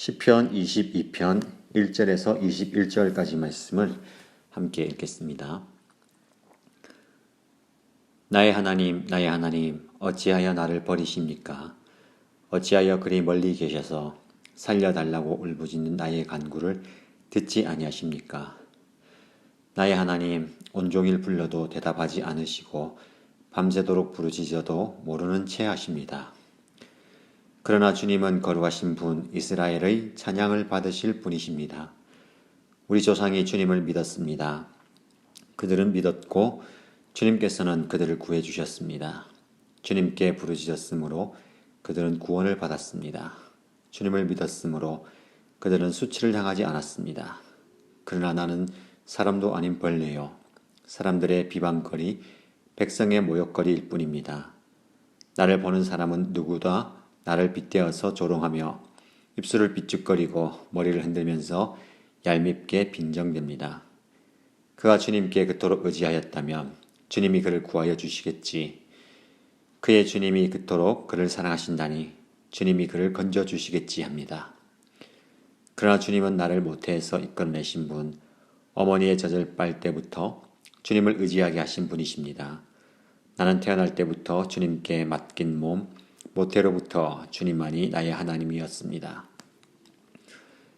시편 22편 1절에서 21절까지 말씀을 함께 읽겠습니다. 나의 하나님, 어찌하여 나를 버리십니까? 어찌하여 그리 멀리 계셔서 살려달라고 울부짖는 나의 간구를 듣지 아니하십니까? 나의 하나님, 온종일 불러도 대답하지 않으시고 밤새도록 부르짖어도 모르는 채 하십니다. 그러나 주님은 거룩하신 분, 이스라엘의 찬양을 받으실 분이십니다. 우리 조상이 주님을 믿었습니다. 그들은 믿었고 주님께서는 그들을 구해 주셨습니다. 주님께 부르짖었으므로 그들은 구원을 받았습니다. 주님을 믿었으므로 그들은 수치를 당하지 않았습니다. 그러나 나는 사람도 아닌 벌레요. 사람들의 비방거리, 백성의 모욕거리일 뿐입니다. 나를 보는 사람은 누구다 나를 빗대어서 조롱하며 입술을 삐죽거리고 머리를 흔들면서 얄밉게 빈정댑니다. 그가 주님께 그토록 의지하였다면 주님이 그를 구하여 주시겠지. 그의 주님이 그토록 그를 사랑하신다니 주님이 그를 건져주시겠지 합니다. 그러나 주님은 나를 모태에서 이끌어내신 분, 어머니의 젖을 빨 때부터 주님을 의지하게 하신 분이십니다. 나는 태어날 때부터 주님께 맡긴 몸, 모태로부터 주님만이 나의 하나님이었습니다.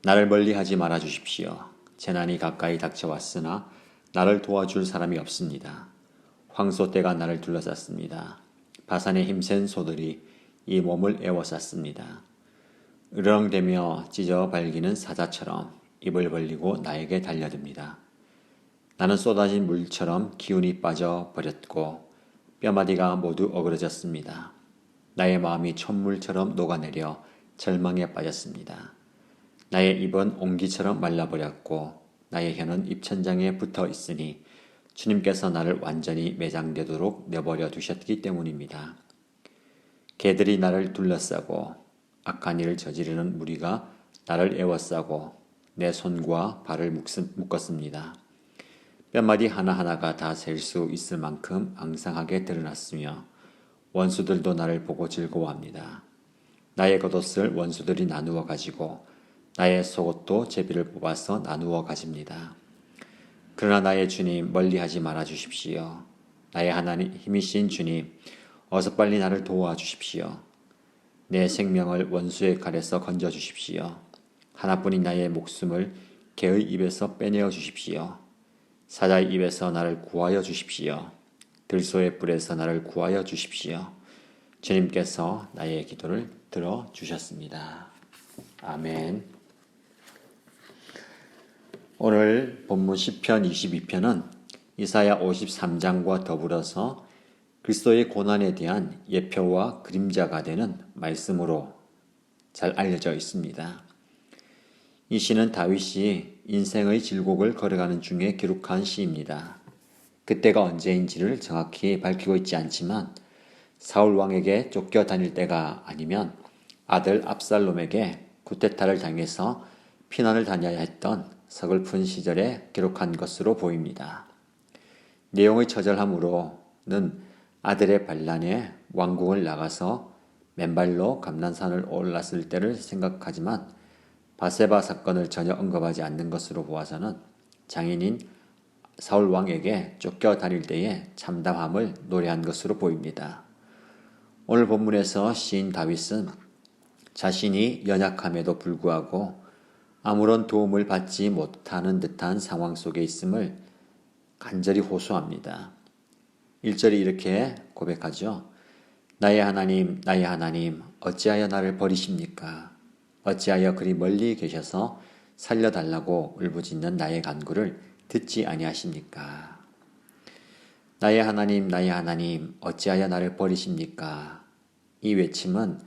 나를 멀리하지 말아 주십시오. 재난이 가까이 닥쳐왔으나 나를 도와줄 사람이 없습니다. 황소떼가 나를 둘러쌌습니다. 바산의 힘센 소들이 이 몸을 에워쌌습니다. 으르렁대며 찢어 발기는 사자처럼 입을 벌리고 나에게 달려듭니다. 나는 쏟아진 물처럼 기운이 빠져 버렸고 뼈마디가 모두 어그러졌습니다. 나의 마음이 촛물처럼 녹아내려 절망에 빠졌습니다. 나의 입은 옹기처럼 말라버렸고 나의 혀는 입천장에 붙어 있으니 주님께서 나를 완전히 매장되도록 내버려 두셨기 때문입니다. 개들이 나를 둘러싸고 악한 일을 저지르는 무리가 나를 에워싸고 내 손과 발을 묶었습니다. 뼈마디 하나하나가 다 셀 수 있을 만큼 앙상하게 드러났으며 원수들도 나를 보고 즐거워합니다. 나의 겉옷을 원수들이 나누어 가지고 나의 속옷도 제비를 뽑아서 나누어 가집니다. 그러나 나의 주님 멀리하지 말아 주십시오. 나의 하나님 힘이신 주님 어서 빨리 나를 도와주십시오. 내 생명을 원수의 칼에서 건져 주십시오. 하나뿐인 나의 목숨을 개의 입에서 빼내어 주십시오. 사자의 입에서 나를 구하여 주십시오. 들소의 뿔에서 나를 구하여 주십시오. 주님께서 나의 기도를 들어주셨습니다. 아멘. 오늘 본문 시편 22편은 이사야 53장과 더불어서 그리스도의 고난에 대한 예표와 그림자가 되는 말씀으로 잘 알려져 있습니다. 이 시는 다윗이 인생의 질곡을 걸어가는 중에 기록한 시입니다. 그때가 언제인지를 정확히 밝히고 있지 않지만 사울 왕에게 쫓겨다닐 때가 아니면 아들 압살롬에게 쿠데타를 당해서 피난을 다녀야 했던 서글픈 시절에 기록한 것으로 보입니다. 내용의 처절함으로는 아들의 반란에 왕궁을 나가서 맨발로 감난산을 올랐을 때를 생각하지만 바세바 사건을 전혀 언급하지 않는 것으로 보아서는 장인인 사울 왕에게 쫓겨다닐 때의 참담함을 노래한 것으로 보입니다. 오늘 본문에서 시인 다윗은 자신이 연약함에도 불구하고 아무런 도움을 받지 못하는 듯한 상황 속에 있음을 간절히 호소합니다. 1절이 이렇게 고백하죠. 나의 하나님, 어찌하여 나를 버리십니까? 어찌하여 그리 멀리 계셔서 살려달라고 울부짖는 나의 간구를 듣지 아니하십니까? 나의 하나님, 어찌하여 나를 버리십니까? 이 외침은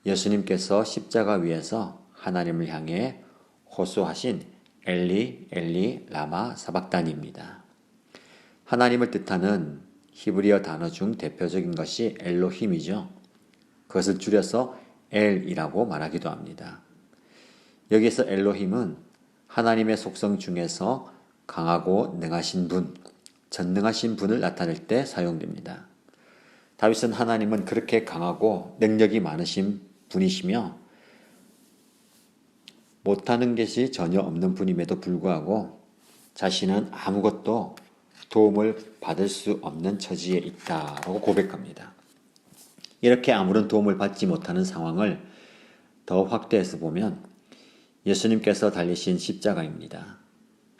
예수님께서 십자가 위에서 하나님을 향해 호소하신 엘리, 엘리, 라마 사박단입니다. 하나님을 뜻하는 히브리어 단어 중 대표적인 것이 엘로힘이죠. 그것을 줄여서 엘이라고 말하기도 합니다. 여기서 엘로힘은 하나님의 속성 중에서 강하고 능하신 분, 전능하신 분을 나타낼 때 사용됩니다. 다윗은 하나님은 그렇게 강하고 능력이 많으신 분이시며 못하는 것이 전혀 없는 분임에도 불구하고 자신은 아무것도 도움을 받을 수 없는 처지에 있다고 고백합니다. 이렇게 아무런 도움을 받지 못하는 상황을 더 확대해서 보면 예수님께서 달리신 십자가입니다.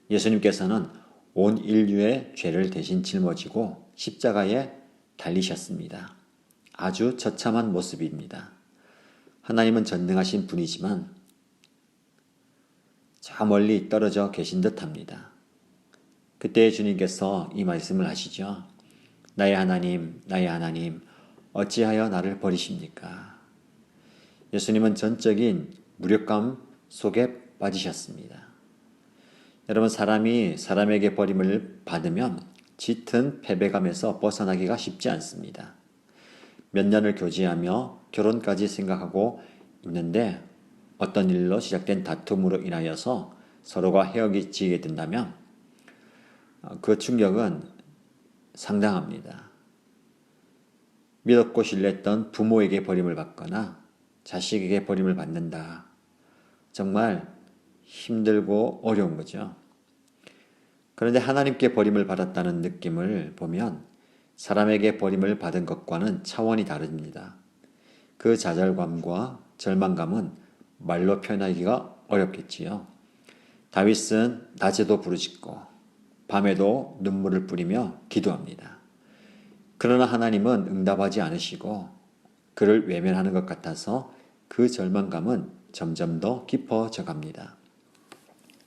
예수님께서는 온 인류의 죄를 대신 짊어지고 십자가에 달리셨습니다. 아주 처참한 모습입니다. 하나님은 전능하신 분이지만 저 멀리 떨어져 계신 듯합니다. 그때 주님께서 이 말씀을 하시죠. 나의 하나님, 나의 하나님, 어찌하여 나를 버리십니까? 예수님은 전적인 무력감 속에 빠지셨습니다. 여러분, 사람이 사람에게 버림을 받으면 짙은 패배감에서 벗어나기가 쉽지 않습니다. 몇 년을 교제하며 결혼까지 생각하고 있는데 어떤 일로 시작된 다툼으로 인하여서 서로가 헤어지게 된다면 그 충격은 상당합니다. 믿었고 신뢰했던 부모에게 버림을 받거나 자식에게 버림을 받는다. 정말 힘들고 어려운 거죠. 그런데 하나님께 버림을 받았다는 느낌을 보면 사람에게 버림을 받은 것과는 차원이 다릅니다. 그 좌절감과 절망감은 말로 표현하기가 어렵겠지요. 다윗은 낮에도 부르짖고 밤에도 눈물을 뿌리며 기도합니다. 그러나 하나님은 응답하지 않으시고 그를 외면하는 것 같아서 그 절망감은 점점 더 깊어져 갑니다.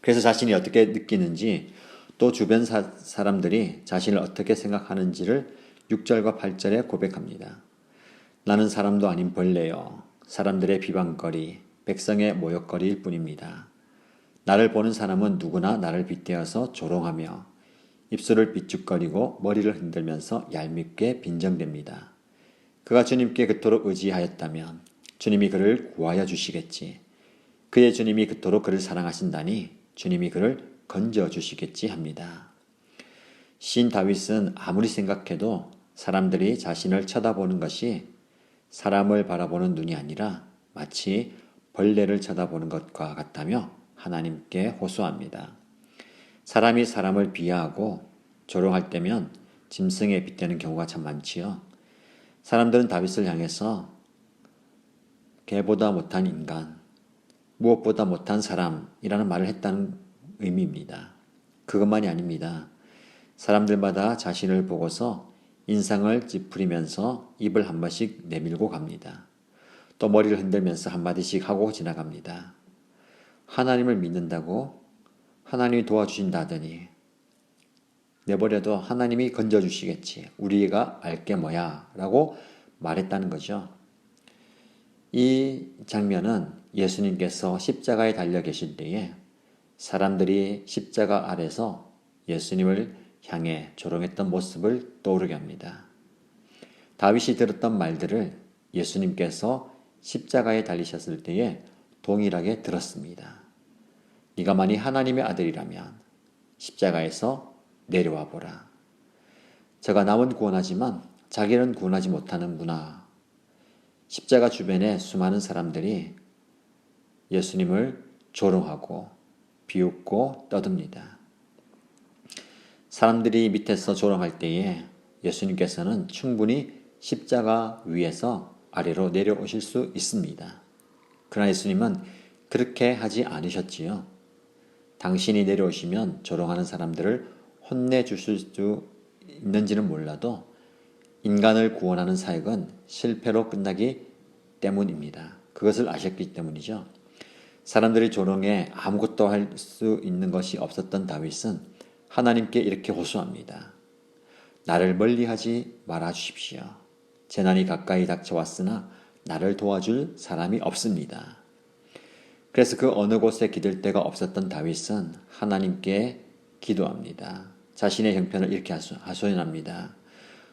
그래서 자신이 어떻게 느끼는지 또 주변 사람들이 자신을 어떻게 생각하는지를 6절과 8절에 고백합니다. 나는 사람도 아닌 벌레요. 사람들의 비방거리, 백성의 모욕거리일 뿐입니다. 나를 보는 사람은 누구나 나를 빗대어서 조롱하며 입술을 비죽거리고 머리를 흔들면서 얄밉게 빈정댑니다. 그가 주님께 그토록 의지하였다면 주님이 그를 구하여 주시겠지. 그의 주님이 그토록 그를 사랑하신다니 주님이 그를 건져 주시겠지 합니다. 시인 다윗은 아무리 생각해도 사람들이 자신을 쳐다보는 것이 사람을 바라보는 눈이 아니라 마치 벌레를 쳐다보는 것과 같다며 하나님께 호소합니다. 사람이 사람을 비하하고 조롱할 때면 짐승에 빗대는 경우가 참 많지요. 사람들은 다윗을 향해서 개보다 못한 인간, 무엇보다 못한 사람이라는 말을 했다는 의미입니다. 그것만이 아닙니다. 사람들마다 자신을 보고서 인상을 찌푸리면서 입을 한 번씩 내밀고 갑니다. 또 머리를 흔들면서 한마디씩 하고 지나갑니다. 하나님을 믿는다고 하나님이 도와주신다더니 내버려도 하나님이 건져주시겠지. 우리가 알게 뭐야 라고 말했다는 거죠. 이 장면은 예수님께서 십자가에 달려 계실 때에 사람들이 십자가 아래서 예수님을 향해 조롱했던 모습을 떠오르게 합니다. 다윗이 들었던 말들을 예수님께서 십자가에 달리셨을 때에 동일하게 들었습니다. 네가 만일 하나님의 아들이라면 십자가에서 내려와 보라. 저가 남은 구원하지만 자기는 구원하지 못하는구나. 십자가 주변에 수많은 사람들이 예수님을 조롱하고 비웃고 떠듭니다. 사람들이 밑에서 조롱할 때에 예수님께서는 충분히 십자가 위에서 아래로 내려오실 수 있습니다. 그러나 예수님은 그렇게 하지 않으셨지요. 당신이 내려오시면 조롱하는 사람들을 혼내주실 수 있는지는 몰라도 인간을 구원하는 사역은 실패로 끝나기 때문입니다. 그것을 아셨기 때문이죠. 사람들이 조롱해 아무것도 할 수 있는 것이 없었던 다윗은 하나님께 이렇게 호소합니다. 나를 멀리하지 말아 주십시오. 재난이 가까이 닥쳐왔으나 나를 도와줄 사람이 없습니다. 그래서 그 어느 곳에 기댈 데가 없었던 다윗은 하나님께 기도합니다. 자신의 형편을 이렇게 하소연합니다.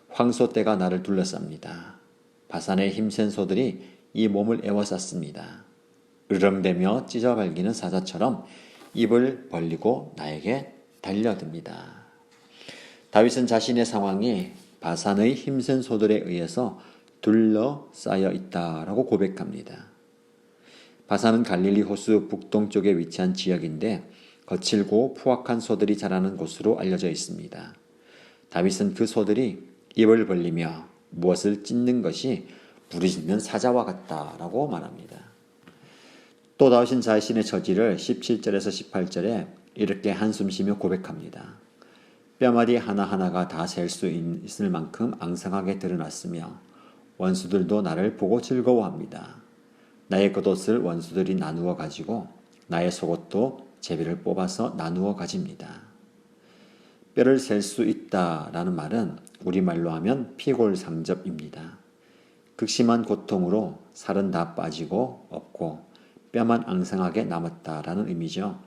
황소떼가 나를 둘러쌉니다. 바산의 힘센 소들이 이 몸을 에워쌌습니다. 으르렁대며 찢어발기는 사자처럼 입을 벌리고 나에게 달려듭니다. 다윗은 자신의 상황이 바산의 힘센 소들에 의해서 둘러싸여 있다라고 고백합니다. 바사는 갈릴리 호수 북동쪽에 위치한 지역인데 거칠고 포악한 소들이 자라는 곳으로 알려져 있습니다. 다윗은 그 소들이 입을 벌리며 무엇을 찢는 것이 부르짖는 사자와 같다라고 말합니다. 또 다윗은 자신의 처지를 17절에서 18절에 이렇게 한숨 쉬며 고백합니다. 뼈마디 하나하나가 다 셀 수 있을 만큼 앙상하게 드러났으며 원수들도 나를 보고 즐거워합니다. 나의 겉옷을 원수들이 나누어 가지고 나의 속옷도 제비를 뽑아서 나누어 가집니다. 뼈를 셀 수 있다라는 말은 우리말로 하면 피골상접입니다. 극심한 고통으로 살은 다 빠지고 없고 뼈만 앙상하게 남았다라는 의미죠.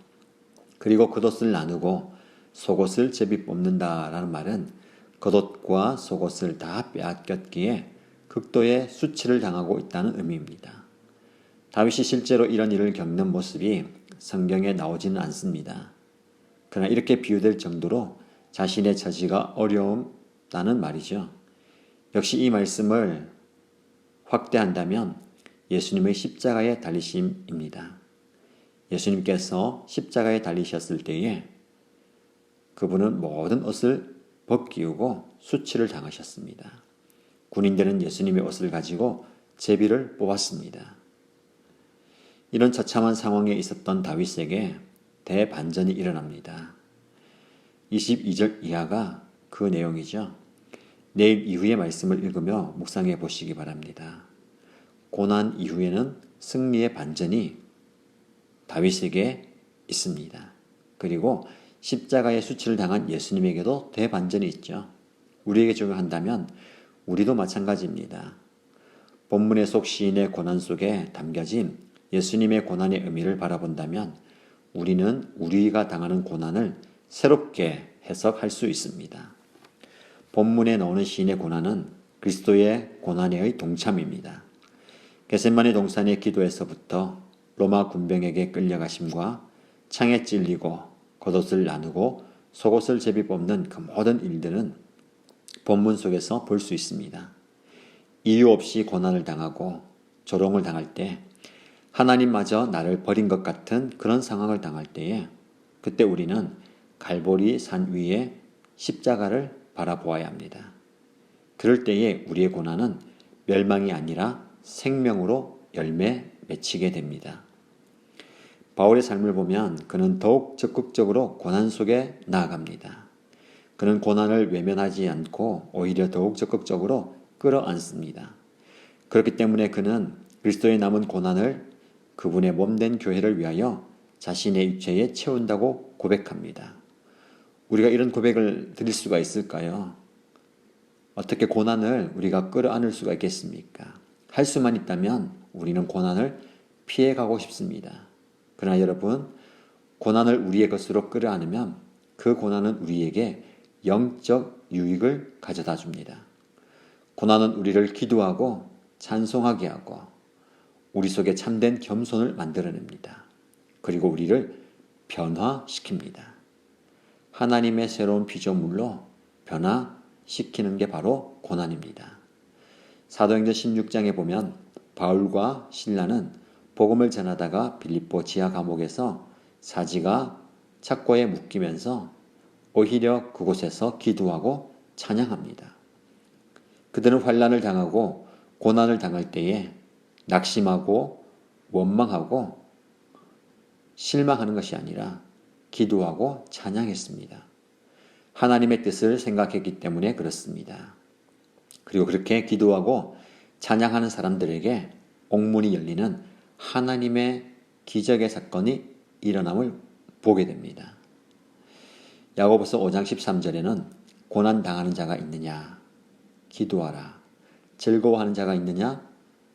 그리고 겉옷을 나누고 속옷을 제비 뽑는다라는 말은 겉옷과 속옷을 다 빼앗겼기에 극도의 수치를 당하고 있다는 의미입니다. 다윗이 실제로 이런 일을 겪는 모습이 성경에 나오지는 않습니다. 그러나 이렇게 비유될 정도로 자신의 처지가 어려움다는 말이죠. 역시 이 말씀을 확대한다면 예수님의 십자가에 달리심입니다. 예수님께서 십자가에 달리셨을 때에 그분은 모든 옷을 벗기우고 수치를 당하셨습니다. 군인들은 예수님의 옷을 가지고 제비를 뽑았습니다. 이런 처참한 상황에 있었던 다윗에게 대반전이 일어납니다. 22절 이하가 그 내용이죠. 내일 이후의 말씀을 읽으며 묵상해 보시기 바랍니다. 고난 이후에는 승리의 반전이 다윗에게 있습니다. 그리고 십자가의 수치를 당한 예수님에게도 대반전이 있죠. 우리에게 적용한다면 우리도 마찬가지입니다. 본문의 속 시인의 고난 속에 담겨진 예수님의 고난의 의미를 바라본다면 우리는 우리가 당하는 고난을 새롭게 해석할 수 있습니다. 본문에 나오는 시인의 고난은 그리스도의 고난의 동참입니다. 겟세마네 동산의 기도에서부터 로마 군병에게 끌려가심과 창에 찔리고 겉옷을 나누고 속옷을 제비 뽑는 그 모든 일들은 본문 속에서 볼 수 있습니다. 이유 없이 고난을 당하고 조롱을 당할 때 하나님마저 나를 버린 것 같은 그런 상황을 당할 때에 그때 우리는 갈보리 산 위에 십자가를 바라보아야 합니다. 그럴 때에 우리의 고난은 멸망이 아니라 생명으로 열매 맺히게 됩니다. 바울의 삶을 보면 그는 더욱 적극적으로 고난 속에 나아갑니다. 그는 고난을 외면하지 않고 오히려 더욱 적극적으로 끌어안습니다. 그렇기 때문에 그는 그리스도의 남은 고난을 그분의 몸된 교회를 위하여 자신의 육체에 채운다고 고백합니다. 우리가 이런 고백을 드릴 수가 있을까요? 어떻게 고난을 우리가 끌어안을 수가 있겠습니까? 할 수만 있다면 우리는 고난을 피해가고 싶습니다. 그러나 여러분, 고난을 우리의 것으로 끌어안으면 그 고난은 우리에게 영적 유익을 가져다 줍니다. 고난은 우리를 기도하고 찬송하게 하고 우리 속에 참된 겸손을 만들어냅니다. 그리고 우리를 변화시킵니다. 하나님의 새로운 피조물로 변화시키는 게 바로 고난입니다. 사도행전 16장에 보면 바울과 실라는 복음을 전하다가 빌립보 지하 감옥에서 사지가 착고에 묶이면서 오히려 그곳에서 기도하고 찬양합니다. 그들은 환난을 당하고 고난을 당할 때에 낙심하고 원망하고 실망하는 것이 아니라 기도하고 찬양했습니다. 하나님의 뜻을 생각했기 때문에 그렇습니다. 그리고 그렇게 기도하고 찬양하는 사람들에게 옥문이 열리는 하나님의 기적의 사건이 일어남을 보게 됩니다. 야고보서 5장 13절에는 고난 당하는 자가 있느냐 기도하라. 즐거워하는 자가 있느냐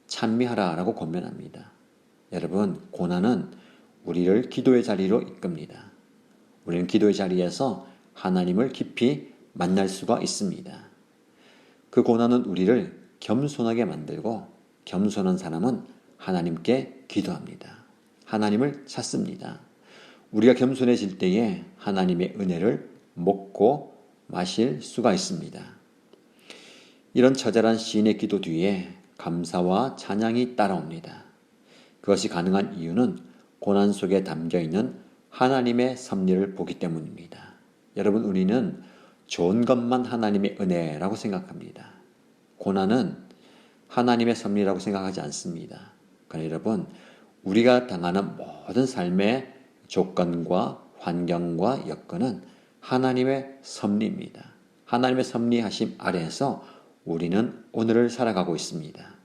찬미하라 라고 권면합니다. 여러분, 고난은 우리를 기도의 자리로 이끕니다. 우리는 기도의 자리에서 하나님을 깊이 만날 수가 있습니다. 그 고난은 우리를 겸손하게 만들고 겸손한 사람은 하나님께 기도합니다. 하나님을 찾습니다. 우리가 겸손해질 때에 하나님의 은혜를 먹고 마실 수가 있습니다. 이런 처절한 시인의 기도 뒤에 감사와 찬양이 따라옵니다. 그것이 가능한 이유는 고난 속에 담겨 있는 하나님의 섭리를 보기 때문입니다. 여러분, 우리는 좋은 것만 하나님의 은혜라고 생각합니다. 고난은 하나님의 섭리라고 생각하지 않습니다. 그러나 여러분, 우리가 당하는 모든 삶의 조건과 환경과 여건은 하나님의 섭리입니다. 하나님의 섭리하심 아래에서 우리는 오늘을 살아가고 있습니다.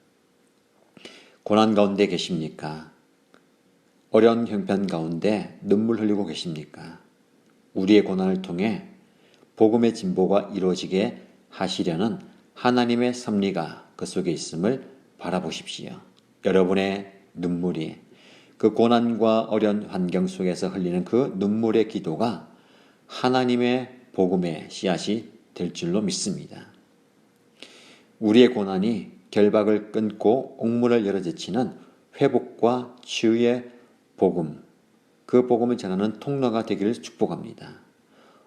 고난 가운데 계십니까? 어려운 형편 가운데 눈물 흘리고 계십니까? 우리의 고난을 통해 복음의 진보가 이루어지게 하시려는 하나님의 섭리가 그 속에 있음을 바라보십시오. 여러분의 눈물이 그 고난과 어려운 환경 속에서 흘리는 그 눈물의 기도가 하나님의 복음의 씨앗이 될 줄로 믿습니다. 우리의 고난이 결박을 끊고 옥문을 열어제치는 회복과 치유의 복음, 그 복음을 전하는 통로가 되기를 축복합니다.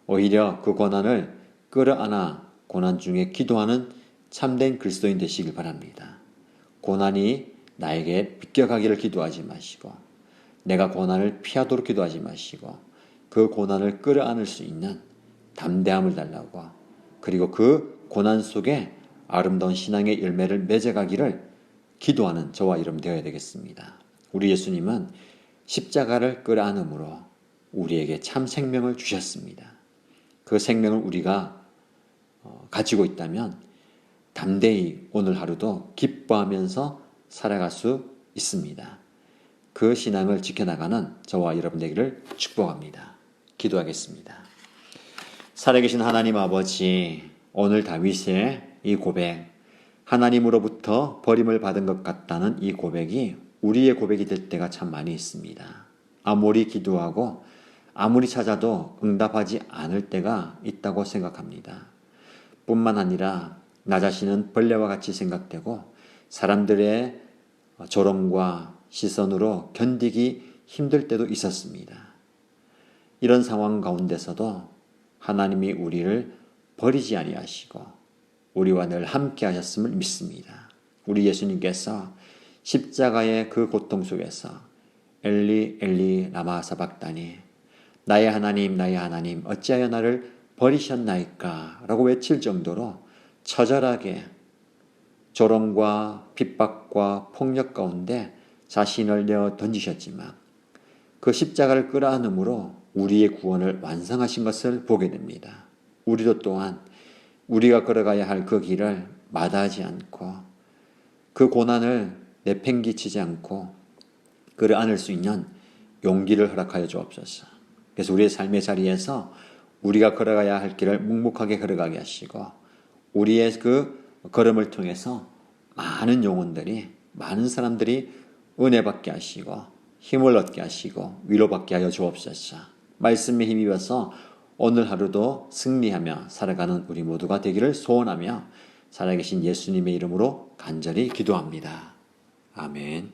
오히려 그 고난을 끌어안아 고난 중에 기도하는 참된 그리스도인 되시길 바랍니다. 고난이 나에게 비껴가기를 기도하지 마시고, 내가 고난을 피하도록 기도하지 마시고, 그 고난을 끌어안을 수 있는 담대함을 달라고, 그리고 그 고난 속에 아름다운 신앙의 열매를 맺어가기를 기도하는 저와 여러분 되어야 되겠습니다. 우리 예수님은 십자가를 끌어안음으로 우리에게 참 생명을 주셨습니다. 그 생명을 우리가 가지고 있다면 담대히 오늘 하루도 기뻐하면서 살아갈 수 있습니다. 그 신앙을 지켜나가는 저와 여러분 되기를 축복합니다. 기도하겠습니다. 살아계신 하나님 아버지, 오늘 다윗의 이 고백, 하나님으로부터 버림을 받은 것 같다는 이 고백이 우리의 고백이 될 때가 참 많이 있습니다. 아무리 기도하고 아무리 찾아도 응답하지 않을 때가 있다고 생각합니다. 뿐만 아니라 나 자신은 벌레와 같이 생각되고 사람들의 조롱과 시선으로 견디기 힘들 때도 있었습니다. 이런 상황 가운데서도 하나님이 우리를 버리지 아니하시고 우리와 늘 함께 하셨음을 믿습니다. 우리 예수님께서 십자가의 그 고통 속에서 엘리 엘리 라마 사박다니, 나의 하나님 나의 하나님 어찌하여 나를 버리셨나이까 라고 외칠 정도로 처절하게 조롱과 핍박과 폭력 가운데 자신을 내어 던지셨지만 그 십자가를 끌어안음으로 우리의 구원을 완성하신 것을 보게 됩니다. 우리도 또한 우리가 걸어가야 할 그 길을 마다하지 않고 그 고난을 내팽개치지 않고 그를 안을 수 있는 용기를 허락하여 주옵소서. 그래서 우리의 삶의 자리에서 우리가 걸어가야 할 길을 묵묵하게 걸어가게 하시고 우리의 그 걸음을 통해서 많은 영혼들이, 많은 사람들이 은혜 받게 하시고 힘을 얻게 하시고 위로받게 하여 주옵소서. 말씀에 힘입어서 오늘 하루도 승리하며 살아가는 우리 모두가 되기를 소원하며 살아계신 예수님의 이름으로 간절히 기도합니다. 아멘.